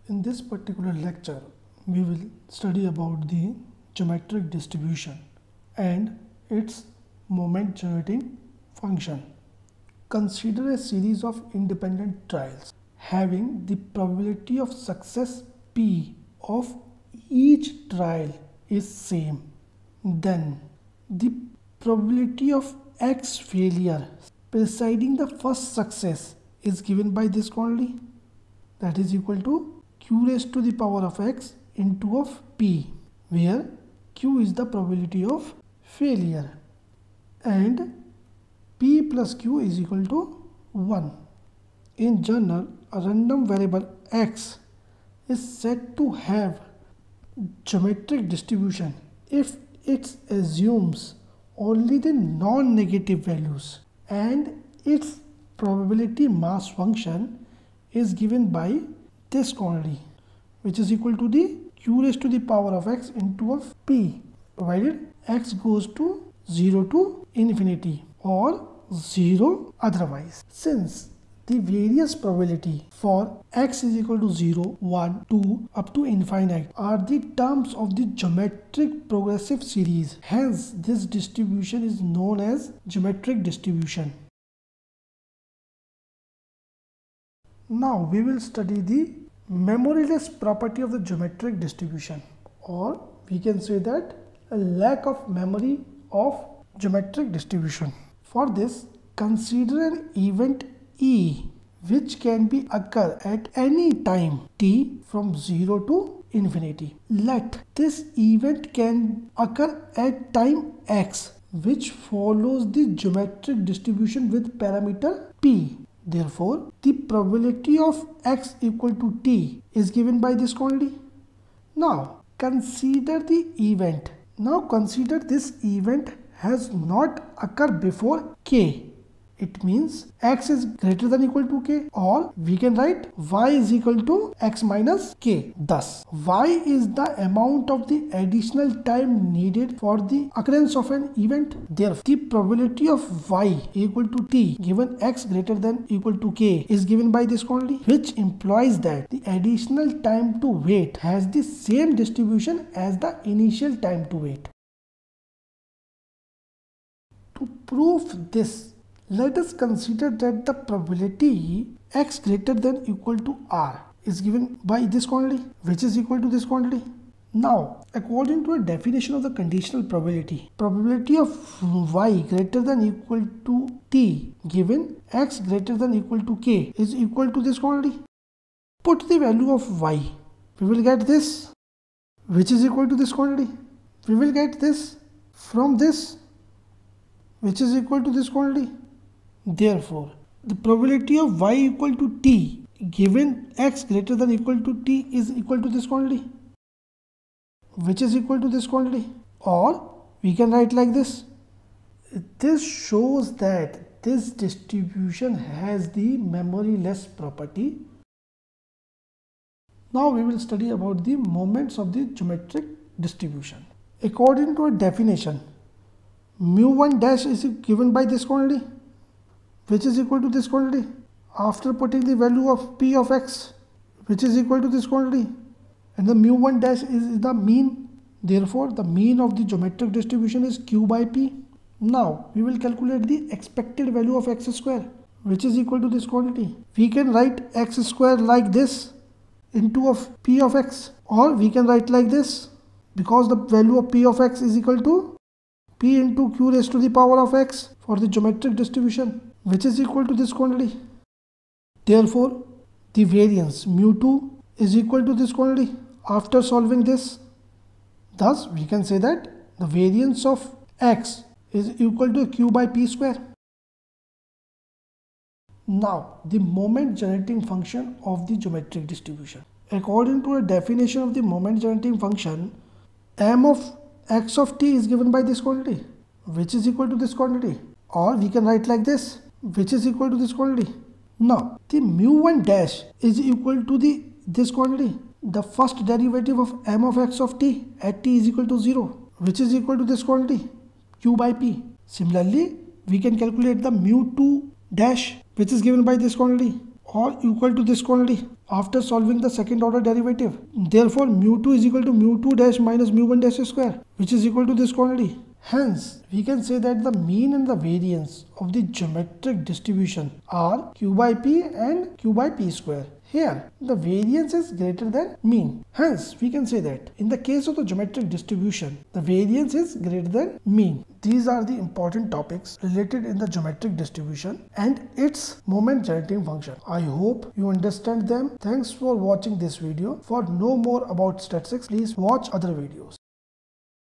In this particular lecture, we will study about the geometric distribution and its moment generating function. Consider a series of independent trials having the probability of success P of each trial is same. Then the probability of X failure preceding the first success is given by this quantity, that is equal to q raised to the power of x into of p, where q is the probability of failure and p plus q is equal to 1. In general, a random variable x is said to have geometric distribution if it assumes only the non-negative values and its probability mass function is given by this quantity, which is equal to the q raised to the power of x into of p, provided x goes to 0 to infinity or 0 otherwise. Since the various probability for x is equal to 0, 1, 2 up to infinite are the terms of the geometric progressive series, hence this distribution is known as geometric distribution. Now we will study the memoryless property of the geometric distribution, or we can say that a lack of memory of geometric distribution. For this, consider an event E which can be occur at any time t from 0 to infinity. Let this event can occur at time x which follows the geometric distribution with parameter p. Therefore, the probability of x equal to t is given by this quantity. Now, consider the event. Now, consider this event has not occurred before k. It means x is greater than equal to k, or we can write y is equal to x minus k. Thus, y is the amount of the additional time needed for the occurrence of an event. Therefore, the probability of y equal to t given x greater than equal to k is given by this quantity, which implies that the additional time to wait has the same distribution as the initial time to wait. To prove this, let us consider that the probability x greater than equal to r is given by this quantity, which is equal to this quantity. Now, according to a definition of the conditional probability, probability of y greater than equal to t given x greater than equal to k is equal to this quantity. Put the value of y. We will get this, which is equal to this quantity. We will get this from this, which is equal to this quantity. Therefore, the probability of y equal to t given x greater than equal to t is equal to this quantity, which is equal to this quantity. Or we can write like this. This shows that this distribution has the memoryless property. Now we will study about the moments of the geometric distribution. According to a definition, mu1 dash is given by this quantity, which is equal to this quantity. After putting the value of p of x, which is equal to this quantity, and the mu1 dash is the mean, therefore the mean of the geometric distribution is q by p. Now we will calculate the expected value of x square, which is equal to this quantity. We can write x square like this into of p of x, or we can write like this, because the value of p of x is equal to p into q raised to the power of x for the geometric distribution, which is equal to this quantity. Therefore, the variance mu2 is equal to this quantity after solving this. Thus, we can say that the variance of x is equal to q by p square. Now, the moment generating function of the geometric distribution. According to a definition of the moment generating function, m of x of t is given by this quantity, which is equal to this quantity. Or we can write like this, which is equal to this quantity. Now, the mu1 dash is equal to this quantity, the first derivative of m of x of t at t is equal to 0, which is equal to this quantity, q by p. Similarly, we can calculate the mu2 dash, which is given by this quantity, or equal to this quantity, after solving the second order derivative. Therefore, mu2 is equal to mu2 dash minus mu1 dash square, which is equal to this quantity. Hence, we can say that the mean and the variance of the geometric distribution are q by p and q by p square. Here, the variance is greater than mean. Hence, we can say that in the case of the geometric distribution, the variance is greater than mean. These are the important topics related in the geometric distribution and its moment generating function. I hope you understand them. Thanks for watching this video. For know more about statistics, please watch other videos.